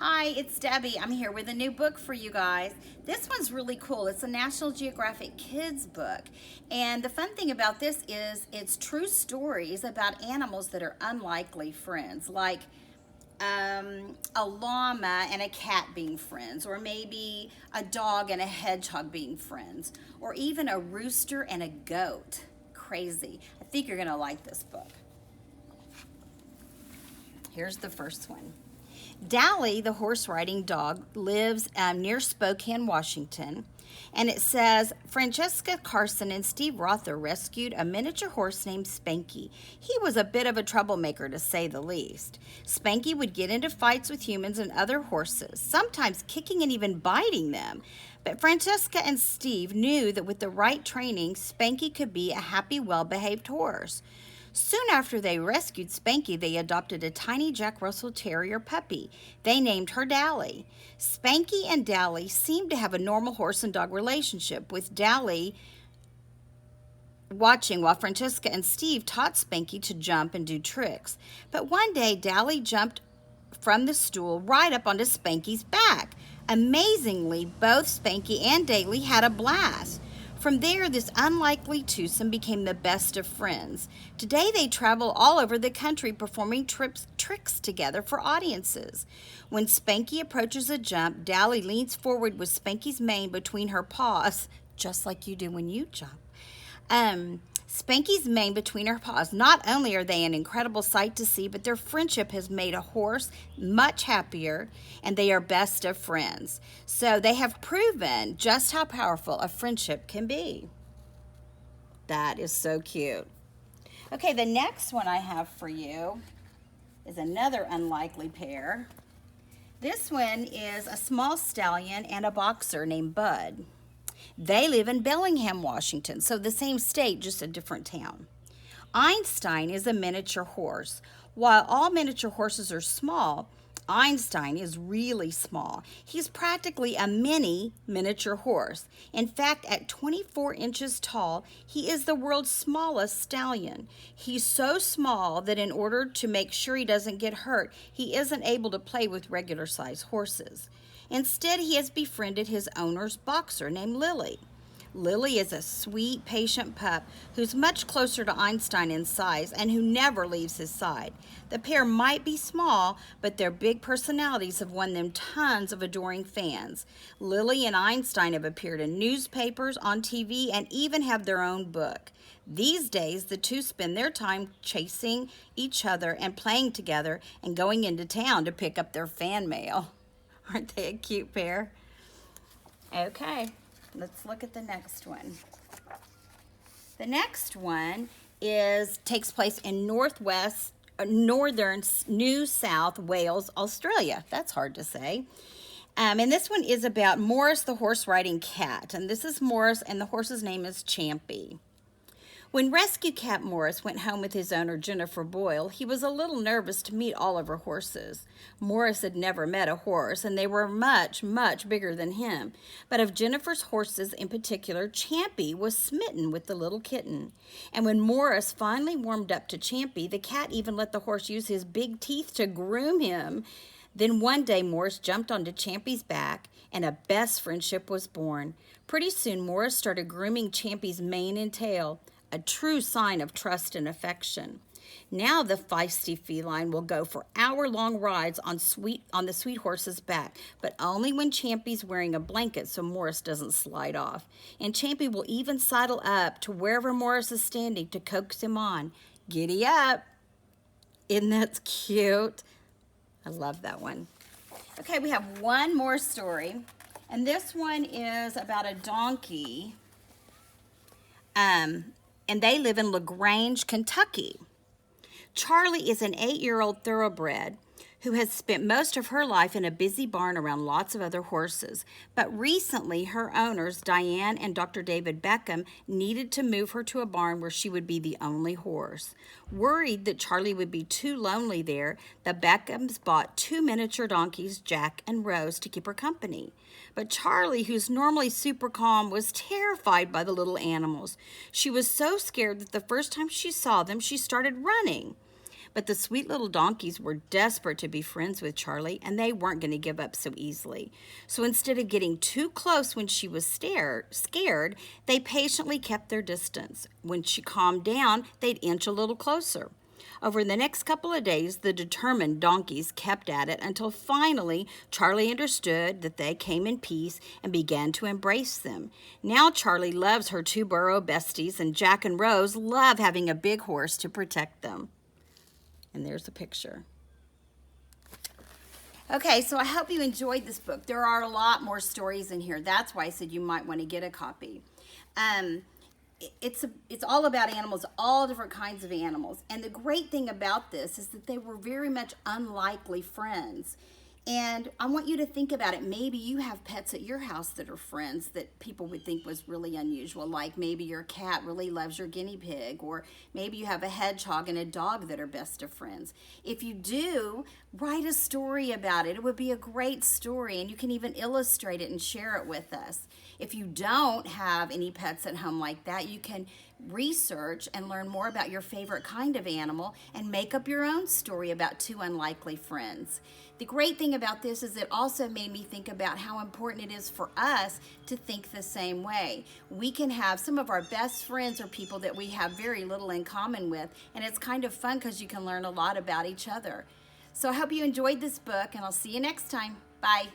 Hi, it's Debbie. I'm here with a new book for you guys. This one's really cool. It's a National Geographic kids book. And the fun thing about this is it's true stories about animals that are unlikely friends, like a llama and a cat being friends, or maybe a dog and a hedgehog being friends, or even a rooster and a goat. Crazy. I think you're going to like this book. Here's the first one. Dally, the horse riding dog, lives near Spokane, Washington. And it says, Francesca Carson and Steve Rother rescued a miniature horse named Spanky. He was a bit of a troublemaker, to say the least. Spanky would get into fights with humans and other horses, sometimes kicking and even biting them. But Francesca and Steve knew that with the right training, Spanky could be a happy, well-behaved horse. Soon after they rescued Spanky, they adopted a tiny Jack Russell Terrier puppy. They named her Dally. Spanky and Dally seemed to have a normal horse and dog relationship, with Dally watching while Francesca and Steve taught Spanky to jump and do tricks. But one day, Dally jumped from the stool right up onto Spanky's back. Amazingly, both Spanky and Dally had a blast. From there, this unlikely twosome became the best of friends. Today, they travel all over the country performing tricks together for audiences. When Spanky approaches a jump, Dally leans forward with Spanky's mane between her paws, just like you do when you jump. Spanky's mane between her paws. Not only are they an incredible sight to see, but their friendship has made a horse much happier, and they are best of friends. So they have proven just how powerful a friendship can be. That is so cute. Okay, the next one I have for you is another unlikely pair. This one is a small stallion and a boxer named Bud. They live in Bellingham, Washington, so the same state, just a different town. Einstein is a miniature horse. While all miniature horses are small, Einstein is really small. He's practically a miniature horse. In fact, at 24 inches tall, he is the world's smallest stallion. He's so small that in order to make sure he doesn't get hurt, he isn't able to play with regular-sized horses. Instead, he has befriended his owner's boxer named Lily. Lily is a sweet, patient pup who's much closer to Einstein in size and who never leaves his side. The pair might be small, but their big personalities have won them tons of adoring fans. Lily and Einstein have appeared in newspapers, on TV, and even have their own book. These days, the two spend their time chasing each other and playing together and going into town to pick up their fan mail. Aren't they a cute pair? Okay, let's look at the next one. The next one takes place in northern New South Wales, Australia. That's hard to say. And this one is about Morris the horse riding cat. And this is Morris, and the horse's name is Champy. When rescue cat Morris went home with his owner, Jennifer Boyle, he was a little nervous to meet all of her horses. Morris had never met a horse, and they were much, much bigger than him. But of Jennifer's horses in particular, Champy was smitten with the little kitten. And when Morris finally warmed up to Champy, the cat even let the horse use his big teeth to groom him. Then one day, Morris jumped onto Champy's back, and a best friendship was born. Pretty soon, Morris started grooming Champy's mane and tail, a true sign of trust and affection. Now the feisty feline will go for hour-long rides on the sweet horse's back, but only when Champy's wearing a blanket so Morris doesn't slide off. And Champy will even sidle up to wherever Morris is standing to coax him on. Giddy up! Isn't that cute? I love that one. Okay, we have one more story, and this one is about a donkey. And they live in LaGrange, Kentucky. Charlie is an 8-year-old thoroughbred who has spent most of her life in a busy barn around lots of other horses. But recently, her owners, Diane and Dr. David Beckham, needed to move her to a barn where she would be the only horse. Worried that Charlie would be too lonely there, the Beckhams bought 2 miniature donkeys, Jack and Rose, to keep her company. But Charlie, who's normally super calm, was terrified by the little animals. She was so scared that the first time she saw them, she started running. But the sweet little donkeys were desperate to be friends with Charlie, and they weren't going to give up so easily. So instead of getting too close when she was scared, they patiently kept their distance. When she calmed down, they'd inch a little closer. Over the next couple of days, the determined donkeys kept at it until finally Charlie understood that they came in peace and began to embrace them. Now Charlie loves her two burro besties, and Jack and Rose love having a big horse to protect them. And there's the picture. Okay, so I hope you enjoyed this book. There are a lot more stories in here. That's why I said you might want to get a copy. It's all about animals, all different kinds of animals. And the great thing about this is that they were very much unlikely friends. And I want you to think about it. Maybe you have pets at your house that are friends that people would think was really unusual. Like maybe your cat really loves your guinea pig, or maybe you have a hedgehog and a dog that are best of friends. If you do, write a story about it. It would be a great story, and you can even illustrate it and share it with us. If you don't have any pets at home like that, you can research and learn more about your favorite kind of animal and make up your own story about two unlikely friends. The great thing about this is it also made me think about how important it is for us to think the same way. We can have some of our best friends or people that we have very little in common with, and it's kind of fun because you can learn a lot about each other. So I hope you enjoyed this book, and I'll see you next time. Bye.